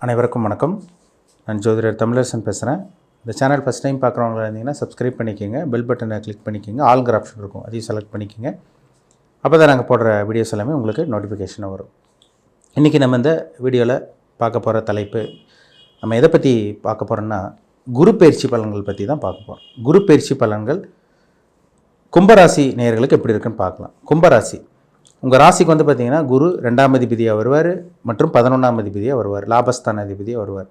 அனைவருக்கும் வணக்கம். நான் ஜோதிடர் தமிழரசன் பேசுகிறேன். இந்த சேனல் ஃபஸ்ட் டைம் பார்க்குறவங்களா இருந்தீங்கன்னா சப்ஸ்கிரைப் பண்ணிக்கோங்க, பெல் பட்டனை கிளிக் பண்ணிக்கோங்க, ஆல்ங்கிற ஆப்ஷன் இருக்கும், அதையும் செலக்ட் பண்ணிக்கோங்க. அப்போ தான் நாங்கள் போடுற வீடியோஸ் எல்லாமே உங்களுக்கு நோட்டிஃபிகேஷனாக வரும். இன்றைக்கி நம்ம இந்த வீடியோவில் பார்க்க போகிற தலைப்பு, நம்ம எதை பற்றி பார்க்க போகிறோன்னா குரு பயிற்சி பலன்கள் பற்றி தான் பார்க்க போகிறோம். குரு பயிற்சி பலன்கள் கும்பராசி நேயர்களுக்கு எப்படி இருக்குன்னு பார்க்கலாம். கும்பராசி, உங்கள் ராசிக்கு வந்து பார்த்திங்கன்னா குரு 2ஆம் அதிபதியாக வருவார் மற்றும் 11ஆம் அதிபதியாக வருவார், லாபஸ்தான அதிபதியாக வருவார்.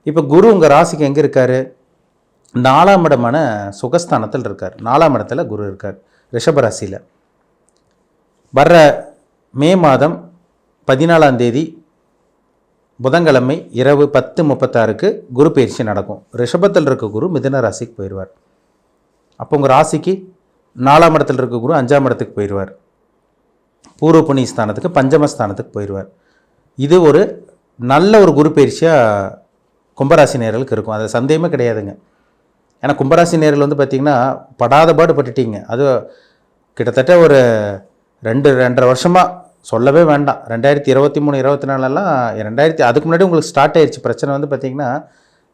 இப்போ குரு உங்கள் ராசிக்கு எங்கே இருக்கார்? 4ஆம் இடமான சுகஸ்தானத்தில் இருக்கார். 4ஆம் இடத்துல குரு இருக்கார் ரிஷபராசியில். வர்ற மே மாதம் 14ஆம் தேதி புதன்கிழமை இரவு 10:36க்கு குரு பயிற்சி நடக்கும். ரிஷபத்தில் இருக்க குரு மிதுன ராசிக்கு போயிடுவார். அப்போ உங்கள் ராசிக்கு 4ஆம் இடத்துல இருக்க குரு 5ஆம் இடத்துக்கு போயிடுவார். பூர்வ புண்ணிய ஸ்தானத்துக்கு பஞ்சமஸ்தானத்துக்கு போயிடுவார். இது ஒரு நல்ல ஒரு குரு பயிற்சியாக கும்பராசி நேயர்களுக்கு இருக்கும், அது சந்தேகமே கிடையாதுங்க. ஏன்னா கும்பராசி நேயர்கள் வந்து பார்த்திங்கன்னா படாத பாடு பட்டுட்டீங்க. அது கிட்டத்தட்ட ஒரு 2-2.5 வருஷமாக சொல்லவே வேண்டாம். 2023-24 அதுக்கு முன்னாடி உங்களுக்கு ஸ்டார்ட் ஆயிடுச்சு பிரச்சனை. வந்து பார்த்திங்கன்னா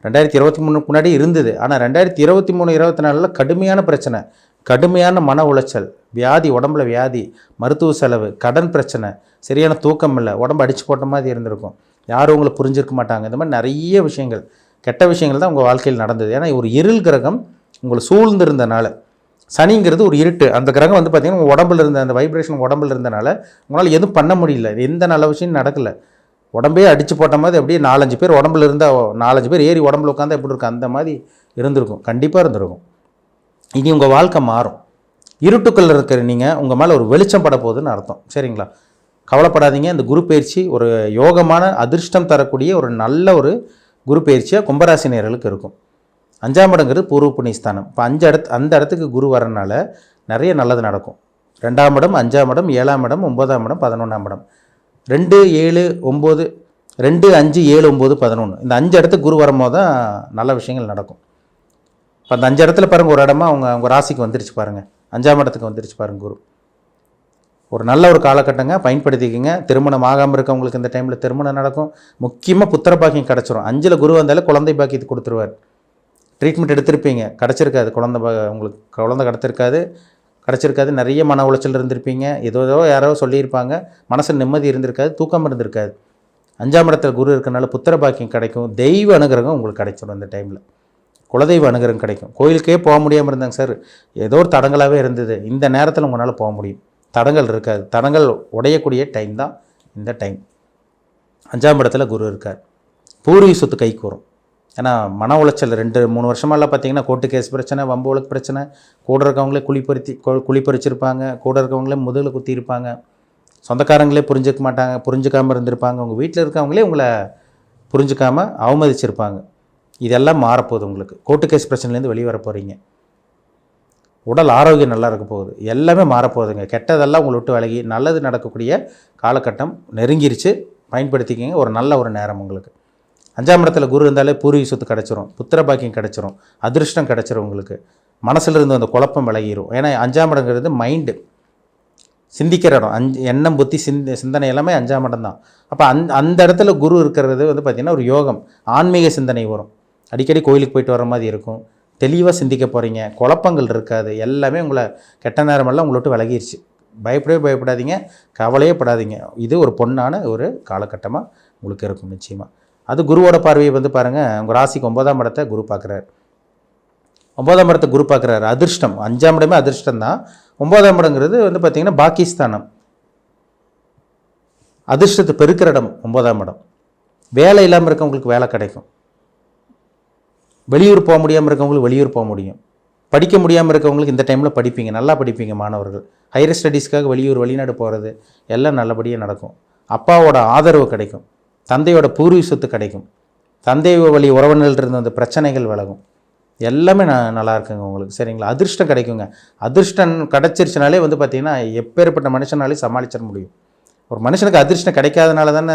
2023 முன்னாடி இருந்தது. ஆனால் 2023-24 கடுமையான பிரச்சனை, கடுமையான மன உளைச்சல், வியாதி, உடம்புல வியாதி, மருத்துவ செலவு, கடன் பிரச்சனை, சரியான தூக்கம் இல்லை, உடம்பு அடித்து போட்ட மாதிரி இருந்திருக்கும், யாரும் உங்களை புரிஞ்சிருக்க மாட்டாங்க. இந்த மாதிரி நிறைய விஷயங்கள், கெட்ட விஷயங்கள் தான் உங்கள் வாழ்க்கையில் நடந்தது. ஏன்னா ஒரு இருள் கிரகம் உங்களை சூழ்ந்திருந்தனால, சனிங்கிறது ஒரு இருட்டு, அந்த கிரகம் வந்து பார்த்திங்கன்னா உங்கள் உடம்புல இருந்த அந்த வைப்ரேஷன் உடம்புல இருந்தனால உங்களால் எதுவும் பண்ண முடியல, எந்த நல்ல விஷயம் நடக்கலை. உடம்பே அடித்து போட்ட மாதிரி அப்படியே 4-5 பேர் உடம்புல இருந்தால் 4-5 பேர் ஏறி உடம்புல உட்காந்தா எப்படி இருக்கும், அந்த மாதிரி இருந்திருக்கும், கண்டிப்பாக இருந்திருக்கும். இனி உங்கள் வாழ்க்கை மாறும். இருட்டுக்குள்ளே இருக்கிற நீங்கள் உங்கள் மேலே ஒரு வெளிச்சம் பட போகுதுன்னு அர்த்தம், சரிங்களா? கவலைப்படாதீங்க. இந்த குரு பயிற்சி ஒரு யோகமான அதிர்ஷ்டம் தரக்கூடிய ஒரு நல்ல ஒரு குரு பயிற்சியாக கும்பராசி நேயர்களுக்கு இருக்கும். 5ஆம் இடங்கிறது பூர்வ புண்ணிய ஸ்தானம். இப்போ அந்த இடத்துக்கு குரு வரனால நிறைய நல்லது நடக்கும். 2ஆம் இடம், 5ஆம் இடம், 7ஆம் இடம், 9ஆம் இடம், 11ஆம் இடம், 2, 7, 9, 2, 5, 7, 9, 11 இந்த 5 இடத்துக்கு குரு வரும்போது தான் நல்ல விஷயங்கள் நடக்கும். இப்போ அந்த 5 இடத்துல பாருங்கள், ஒரு இடமா உங்கள் ராசிக்கு வந்துருச்சு பாருங்கள், 5ஆம் இடத்துக்கு வந்துருச்சு பாருங்கள் குரு. ஒரு நல்ல ஒரு காலகட்டங்க, பயன்படுத்திக்கங்க. திருமணம் ஆகாமல் இருக்கவங்களுக்கு இந்த டைமில் திருமணம் நடக்கும். முக்கியமாக புத்திர பாக்கியம் கிடச்சிரும். 5ல் குரு வந்தாலே குழந்தை பாக்கியத்தை கொடுத்துருவார். ட்ரீட்மெண்ட் எடுத்திருப்பீங்க, கிடச்சிருக்காது, உங்களுக்கு குழந்தை கிடச்சிருக்காது, நிறைய மன உளைச்சல் இருந்திருப்பீங்க, ஏதோ யாரோ சொல்லியிருப்பாங்க, மனசில் நிம்மதி இருந்திருக்காது, தூக்கம் இருந்திருக்காது. 5ஆம் இடத்துல குரு இருக்கிறனால புத்திர பாக்கியம் கிடைக்கும். தெய்வ அனுகிரகம் உங்களுக்கு கிடைச்சிடும். இந்த டைமில் குலதெய்வ அனுகிரகம் கிடைக்கும். கோயிலுக்கே போக முடியாமல் இருந்தாங்க சார், ஏதோ ஒரு தடங்களாகவே இருந்தது, இந்த நேரத்தில் உங்களால் போக முடியும். தடங்கள் இருக்காது, தடங்கள் உடையக்கூடிய டைம் தான் இந்த டைம். 5ஆம் இடத்துல குரு இருக்கார். பூர்வீக சொத்து கைக்கு வரும். ஏன்னா மன உளைச்சல் 2-3 வருஷமெல்லாம் பார்த்தீங்கன்னா கோர்ட்டு கேஸ் பிரச்சனை, வம்பு வழக்கு பிரச்சனை, கூட இருக்கவங்களே குழி பறிச்சிருப்பாங்க, கூட இருக்கவங்களே முதுகில் குத்தியிருப்பாங்க, சொந்தக்காரங்களே புரிஞ்சுக்காமல் இருந்திருப்பாங்க, உங்கள் வீட்டில் இருக்கவங்களே உங்களை புரிஞ்சுக்காமல் அவமதிச்சிருப்பாங்க. இதெல்லாம் மாறப்போகுது. உங்களுக்கு கோர்ட்டு கேஸ் பிரச்சனைலேருந்து வெளியே வர போகிறீங்க. உடல் ஆரோக்கியம் நல்லா இருக்க போகுது, எல்லாமே மாறப்போகுதுங்க. கெட்டதெல்லாம் உங்களை விட்டு விலகி நல்லது நடக்கக்கூடிய காலகட்டம் நெருங்கிருச்சு. பயன்படுத்திக்கிங்க. ஒரு நல்ல ஒரு நேரம் உங்களுக்கு. 5ஆம் இடத்துல குரு இருந்தாலே பூர்வீக சொத்து கிடச்சிரும், புத்திர பாக்கியம் கிடச்சிரும், அதிர்ஷ்டம் கிடச்சிரும். உங்களுக்கு மனசில் இருந்து அந்த குழப்பம் விலகிடும். ஏன்னா 5ஆம் இடங்கிறது மைண்டு, சிந்திக்கிற இடம். எண்ணம், புத்தி, சிந்தனை எல்லாமே 5ஆம் இடம் தான். அப்போ அந்த இடத்துல குரு இருக்கிறது வந்து பார்த்திங்கன்னா ஒரு யோகம், ஆன்மீக சிந்தனை வரும். அடிக்கடி கோயிலுக்கு போயிட்டு வர மாதிரி இருக்கும், தெளிவாக சிந்திக்க போகிறீங்க, குழப்பங்கள் இருக்காது, எல்லாமே உங்களை கெட்ட நேரமெல்லாம் உங்களை விட்டு விலகிருச்சு. பயப்படாதீங்க, கவலையே படாதீங்க. இது ஒரு பொன்னான ஒரு காலகட்டமாக உங்களுக்கு இருக்கும் நிச்சயமாக. அது குருவோட பார்வையை வந்து பாருங்கள், உங்கள் ராசிக்கு 9ஆம் இடத்தை குரு பார்க்குறாரு. 9ஆம் இடத்தை குரு பார்க்குறாரு, அதிர்ஷ்டம். 5ஆம் இடமே அதிர்ஷ்டம் தான். 9ஆம் இடங்கிறது வந்து பார்த்திங்கன்னா பாக்கிஸ்தானம், அதிர்ஷ்டத்தை பெருக்கிற இடம் 9ஆம் இடம். வேலை இல்லாமல் இருக்கவங்களுக்கு வேலை கிடைக்கும், வெளியூர் போக முடியாமல் இருக்கவங்களுக்கு வெளியூர் போக முடியும், படிக்க முடியாமல் இருக்கவங்களுக்கு இந்த டைமில் படிப்பீங்க, நல்லா படிப்பீங்க. மாணவர்கள் ஹையர் ஸ்டடீஸ்க்காக வெளிநாடு போகிறது எல்லாம் நல்லபடியாக நடக்கும். அப்பாவோட ஆதரவு கிடைக்கும், தந்தையோட பூர்வீக சொத்து கிடைக்கும், தந்தை வழி உறவினர்கள் இருந்த அந்த பிரச்சனைகள் விலகும், எல்லாமே நல்லா இருக்குங்க உங்களுக்கு, சரிங்களா? அதிர்ஷ்டம் கிடைக்குங்க. அதிர்ஷ்டம் கிடச்சிருச்சுனாலே வந்து பார்த்திங்கன்னா எப்பேற்பட்ட மனுஷனாலே சமாளிச்சிட முடியும். ஒரு மனுஷனுக்கு அதிர்ஷ்டம் கிடைக்காதனால தானே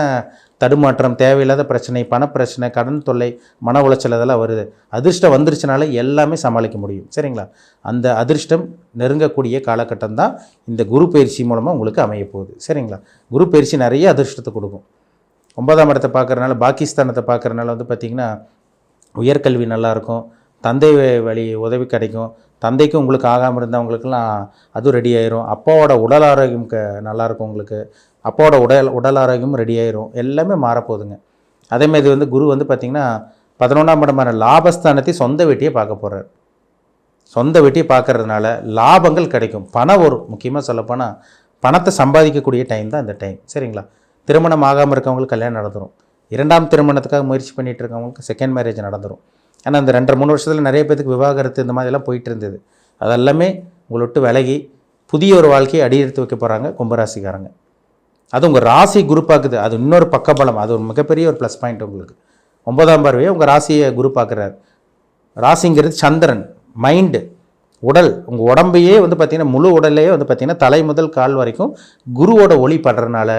தடுமாற்றம், தேவையில்லாத பிரச்சனை, பணப்பிரச்சனை, கடன் தொல்லை, மன உளைச்சல் அதெல்லாம் வருது. அதிர்ஷ்டம் வந்துருச்சுனால எல்லாமே சமாளிக்க முடியும், சரிங்களா? அந்த அதிர்ஷ்டம் நெருங்கக்கூடிய காலகட்டம் தான் இந்த குரு பயிற்சி மூலமாக உங்களுக்கு அமைய போகுது, சரிங்களா? குரு பயிற்சி நிறைய அதிர்ஷ்டத்தை கொடுக்கும். 9ஆம் இடத்தை பார்க்குறனால பாகிஸ்தானத்தை பார்க்குறனால வந்து பார்த்திங்கன்னா உயர்கல்வி நல்லாயிருக்கும், தந்தை வழி உதவி கிடைக்கும், தந்தைக்கும் உங்களுக்கு ஆகாமல் இருந்தவங்களுக்கெல்லாம் அதுவும் ரெடி ஆயிரும், அப்பாவோட உடல் ஆரோக்கியம் நல்லாயிருக்கும் உங்களுக்கு, அப்பாவோட உடல் ஆரோக்கியமும் ரெடி ஆயிரும், எல்லாமே மாறப்போகுதுங்க. அதேமாதிரி வந்து குரு வந்து பார்த்திங்கன்னா 11ஆம் இடமான லாபஸ்தானத்தை சொந்த வீட்டையே பார்க்க போகிறார். சொந்த வீட்டையை பார்க்கறதுனால லாபங்கள் கிடைக்கும், பணம் வரும். முக்கியமாக சொல்லப்போனால் பணத்தை சம்பாதிக்கக்கூடிய டைம் தான் இந்த டைம், சரிங்களா? திருமணம் ஆகாமல் இருக்கவங்களுக்கு கல்யாணம் நடந்துடும், 2ஆம் திருமணத்துக்காக முயற்சி பண்ணிகிட்டு இருக்கவங்களுக்கு செகண்ட் மேரேஜ் நடந்துடும். ஆனால் அந்த 2-3 வருஷத்தில் நிறைய பேருக்கு விவாகரத்து இந்த மாதிரிலாம் போயிட்டு இருந்தது. அதெல்லாமே உங்களை விட்டு விலகி புதிய ஒரு வாழ்க்கையை அடியெடுத்து வைக்க போகிறாங்க கும்பராசிக்காரங்க. அது உங்கள் ராசி குரு பார்க்குது, அது இன்னொரு பக்கபலம், அது ஒரு மிகப்பெரிய ஒரு ப்ளஸ் பாயிண்ட் உங்களுக்கு. 9ஆம் பார்வையை உங்கள் ராசியை குரு பார்க்குறாரு. ராசிங்கிறது சந்திரன், மைண்டு, உடல், உங்கள் உடம்பையே வந்து பார்த்திங்கன்னா முழு உடலையே வந்து பார்த்திங்கன்னா தலை முதல் கால் வரைக்கும் குருவோட ஒளி படுறதுனால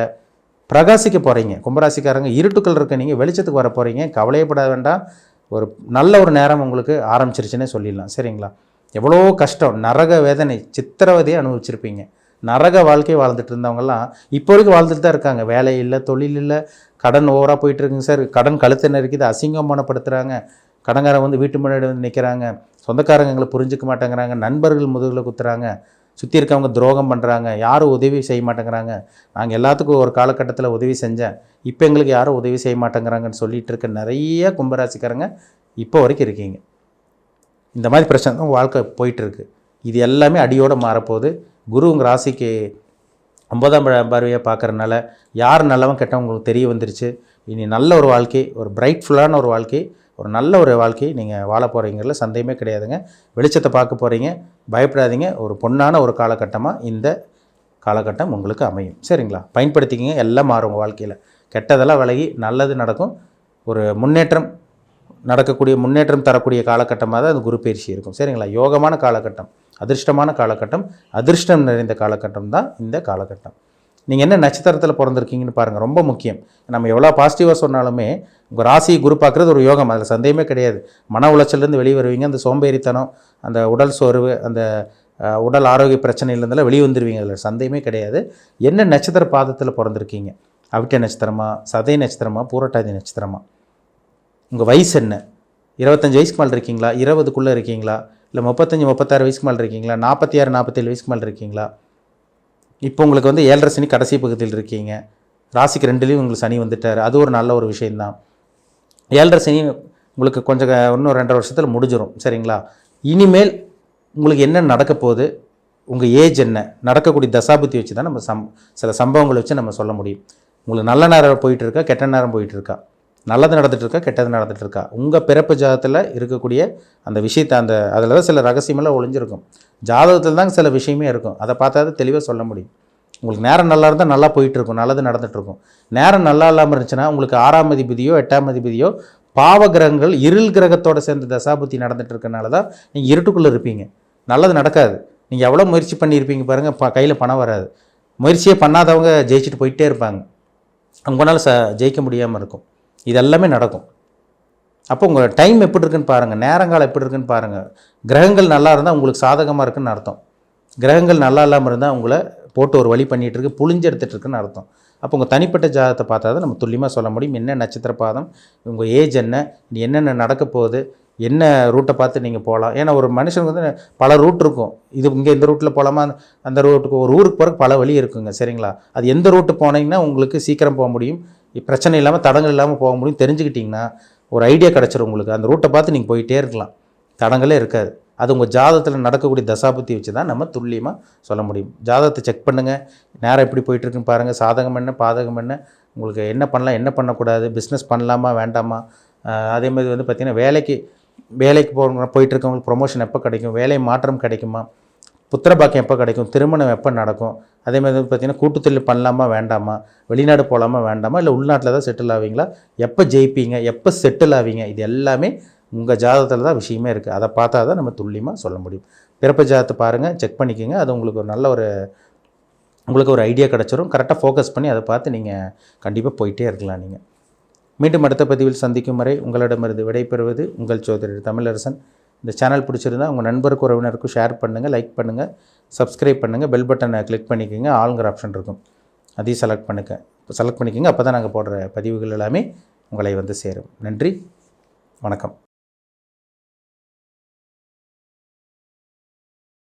பிரகாசிக்க போகிறீங்க. கும்பராசிக்காரங்க இருட்டுக்கள் இருக்க நீங்கள் வெளிச்சத்துக்கு வர போகிறீங்க, கவலையப்பட வேண்டாம். ஒரு நல்ல ஒரு நேரம் உங்களுக்கு ஆரம்பிச்சிருச்சுன்னே சொல்லிடலாம், சரிங்களா? எவ்வளோ கஷ்டம், நரக வேதனை, சித்திரவதையை அனுபவிச்சிருப்பீங்க. நரக வாழ்க்கை வாழ்ந்துட்டு இருந்தவங்கலாம் இப்போ வரைக்கும் வாழ்ந்துட்டு தான் இருக்காங்க. வேலை இல்லை, தொழில் இல்லை, கடன் ஓவராக போயிட்டுருக்குங்க சார், கடன் கழுத்தை நெருக்கிது, அசிங்கமானப்படுத்துகிறாங்க, கடன்காரங்க வந்து வீட்டு முன்னாடி வந்து நிற்கிறாங்க, சொந்தக்காரங்க எங்களை புரிஞ்சிக்க மாட்டேங்கிறாங்க, நண்பர்கள் முதுகில் குத்துறாங்க, சுற்றி இருக்கவங்க துரோகம் பண்ணுறாங்க, யாரும் உதவி செய்ய மாட்டேங்கிறாங்க, நாங்கள் எல்லாத்துக்கும் ஒரு காலகட்டத்தில் உதவி செஞ்சேன், இப்போ எங்களுக்கு யாரும் உதவி செய்ய மாட்டேங்கிறாங்கன்னு சொல்லிகிட்டு இருக்க நிறைய கும்பராசிக்காரங்க இப்போ வரைக்கும் இருக்கீங்க. இந்த மாதிரி பிரச்சனை தான் வாழ்க்கை போயிட்டுருக்கு. இது எல்லாமே அடியோடு மாறப்போகுது. குரு உங்கள் ராசிக்கு 9ஆம் பார்வையை பார்க்குறதுனால யார் நல்லவன் கெட்டவன் உங்களுக்கு தெரிய வந்துருச்சு. இனி நல்ல ஒரு வாழ்க்கை, ஒரு பிரைட்ஃபுல்லான ஒரு வாழ்க்கை, ஒரு நல்ல ஒரு வாழ்க்கையை நீங்கள் வாழ போகிறீங்கிறதுல சந்தேகமே கிடையாதுங்க. வெளிச்சத்தை பார்க்க போகிறீங்க, பயப்படாதீங்க. ஒரு பொன்னான ஒரு காலகட்டமாக இந்த காலகட்டம் உங்களுக்கு அமையும், சரிங்களா? பயன்படுத்திக்கிங்க, எல்லாம் மாறும் உங்கள் வாழ்க்கையில். கெட்டதெல்லாம் விலகி நல்லது நடக்கும். ஒரு முன்னேற்றம் தரக்கூடிய காலகட்டமாக தான் அந்த குரு பயிற்சி இருக்கும், சரிங்களா? யோகமான காலகட்டம், அதிர்ஷ்டமான காலகட்டம், அதிர்ஷ்டம் நிறைந்த காலகட்டம் தான் இந்த காலகட்டம். நீங்கள் என்ன நட்சத்திரத்தில் பிறந்திருக்கீங்கன்னு பாருங்கள், ரொம்ப முக்கியம். நம்ம எவ்வளோ பாசிட்டிவாக சொன்னாலுமே உங்கள் ராசியை குரு பார்க்குறது ஒரு யோகம், அதில் சந்தேகமே கிடையாது. மன உளைச்சல்லேருந்து வெளியே வருவீங்க, அந்த சோம்பேறித்தனம், அந்த உடல் சோர்வு, அந்த உடல் ஆரோக்கிய பிரச்சனையிலேருந்தெல்லாம் வெளியே வந்துடுவீங்க, அதில் சந்தேகமே கிடையாது. என்ன நட்சத்திர பாதத்தில் பிறந்திருக்கீங்க? அவிட்ட நட்சத்திரமா, சதய நட்சத்திரமா, பூரட்டாதி நட்சத்திரமா? உங்கள் வயசு என்ன? 25 வயசுக்கு மேலே இருக்கீங்களா? 20க்குள்ளே இருக்கீங்களா? இல்லை 35-36 வயசுக்கு மேலே இருக்கீங்களா? 46-47 வயசுக்கு மேலே இருக்கீங்களா? இப்போ உங்களுக்கு வந்து 7.5 சனி கடைசி பகுதியில் இருக்கீங்க. ராசிக்கு 2லேயும் உங்களுக்கு சனி வந்துட்டார், அது ஒரு நல்ல ஒரு விஷயந்தான். 7.5 சனி உங்களுக்கு கொஞ்சம் இன்னும் 2.5 வருஷத்தில் முடிஞ்சிடும், சரிங்களா? இனிமேல் உங்களுக்கு என்ன நடக்க போகுது, உங்கள் ஏஜ் என்ன, நடக்கக்கூடிய தசாபுத்தி வச்சு தான் நம்ம சில சம்பவங்களை வச்சு நம்ம சொல்ல முடியும். உங்களுக்கு நல்ல நேரம் போயிட்டுருக்கா, கெட்ட நேரம் போயிட்டுருக்கா, நல்லது நடந்துகிட்ருக்கா, கெட்டது நடந்துகிட்ருக்கா, உங்கள் பிறப்பு ஜாதகத்தில் இருக்கக்கூடிய அந்த விஷயத்தை அதில் தான் சில ரகசியமெல்லாம் ஒளிஞ்சிருக்கும். ஜாதகத்தில் தான் சில விஷயமே இருக்கும், அதை பார்த்தா தான் தெளிவாக சொல்ல முடியும். உங்களுக்கு நேரம் நல்லா இருந்தால் நல்லா போயிட்டுருக்கும், நல்லது நடந்துகிட்ருக்கும். நேரம் நல்லா இல்லாமல் இருந்துச்சுன்னா உங்களுக்கு 6ஆம் அதிபதியோ 8ஆம் அதிபதியோ பாவ கிரகங்கள் இருள் கிரகத்தோடு சேர்ந்து தசாபுத்தி நடந்துகிட்டு இருக்கனால தான் நீங்கள் இருட்டுக்குள்ளே இருப்பீங்க, நல்லது நடக்காது. நீங்கள் எவ்வளோ முயற்சி பண்ணியிருப்பீங்க பாருங்கள், கையில் பணம் வராது. முயற்சியே பண்ணாதவங்க ஜெயிச்சுட்டு போயிட்டே இருப்பாங்க, அவங்களால ஜெயிக்க முடியாமல் இருக்கும். இதெல்லாமே நடக்கும். அப்போ உங்கள் டைம் எப்படி இருக்குன்னு பாருங்கள், நேரங்காலம் எப்படி இருக்குன்னு பாருங்கள். கிரகங்கள் நல்லா இருந்தால் உங்களுக்கு சாதகமாக இருக்குன்னு அர்த்தம். கிரகங்கள் நல்லா இல்லாமல் இருந்தால் உங்களை போட்டு ஒரு வழி பண்ணிகிட்ருக்கு, புளிஞ்சு எடுத்துகிட்ருக்குன்னு அர்த்தம். அப்போ உங்கள் தனிப்பட்ட ஜாதகத்தை பார்த்தா தான் நம்ம துல்லியமாக சொல்ல முடியும். என்ன நட்சத்திர பாதம், உங்கள் ஏஜ் என்ன, என்னென்ன நடக்க போகுது, என்ன ரூட்டை பார்த்து நீங்கள் போகலாம். ஏன்னா ஒரு மனுஷனுக்கு வந்து பல ரூட் இருக்கும். இங்கே இந்த ரூட்டில் போகலாமா, அந்த ரூட்டுக்கு, ஒரு ஊருக்கு போகிறக்கு பல வழி இருக்குங்க, சரிங்களா? அது எந்த ரூட்டு போனீங்கன்னா உங்களுக்கு சீக்கிரம் போக முடியும், பிரச்சனை இல்லாமல் தடங்கள் இல்லாமல் போக முடியும். தெரிஞ்சுக்கிட்டிங்கன்னா ஒரு ஐடியா கிடச்சிரும் உங்களுக்கு. அந்த ரூட்டை பார்த்து நீங்கள் போயிட்டே இருக்கலாம், தடங்களே இருக்காது. அது உங்கள் ஜாதகத்தில் நடக்கக்கூடிய தசாபுத்தி வச்சு தான் நம்ம துல்லியமாக சொல்ல முடியும். ஜாதகத்தை செக் பண்ணுங்கள், நேரம் எப்படி போயிட்டுருக்குன்னு பாருங்கள், சாதகம் என்ன பாதகம் என்ன, உங்களுக்கு என்ன பண்ணலாம் என்ன பண்ணக்கூடாது, பிஸ்னஸ் பண்ணலாமா வேண்டாமா. அதே மாதிரி வந்து பார்த்திங்கன்னா வேலைக்கு போயிட்டுருக்கவங்களுக்கு ப்ரொமோஷன் எப்போ கிடைக்கும், வேலை மாற்றம் கிடைக்குமா, புத்திரபாக்கியம் எப்போ கிடைக்கும், திருமணம் எப்போ நடக்கும். அதே மாதிரி வந்து பார்த்திங்கன்னா கூட்டுத்தொழில் பண்ணலாமா வேண்டாமா, வெளிநாடு போகலாமா வேண்டாமா, இல்லை உள்நாட்டில் தான் செட்டில் ஆவீங்களா, எப்போ ஜெயிப்பீங்க, எப்போ செட்டில் ஆவீங்க, இது எல்லாமே உங்கள் ஜாதகத்தில் தான் விஷயமே இருக்குது. அதை பார்த்தா தான் நம்ம துல்லியமாக சொல்ல முடியும். பிறப்பு ஜாதகத்தை பாருங்கள், செக் பண்ணிக்கோங்க. அது உங்களுக்கு ஒரு நல்ல உங்களுக்கு ஒரு ஐடியா கிடச்சிரும். கரெக்டாக ஃபோக்கஸ் பண்ணி அதை பார்த்து நீங்கள் கண்டிப்பாக போயிட்டே இருக்கலாம். நீங்கள் மீண்டும் அடுத்த பதிவில் சந்திக்கும் வரை உங்களிடமிருந்து விடைபெறுவது உங்கள் ஜோதிடர் தமிழரசன். இந்த சேனல் பிடிச்சிருந்தால் உங்கள் நண்பருக்கு உறவினருக்கும் ஷேர் பண்ணுங்கள், லைக் பண்ணுங்கள், சப்ஸ்கிரைப் பண்ணுங்கள், பெல் பட்டனை கிளிக் பண்ணிக்கோங்க. ஆளுங்கிற ஆப்ஷன் இருக்கும், அதையும் செலக்ட் பண்ணுங்கள். செலக்ட் பண்ணிக்கோங்க. அப்போ தான் நாங்கள் போடுற பதிவுகள் எல்லாமே உங்களை வந்து சேரும். நன்றி, வணக்கம்.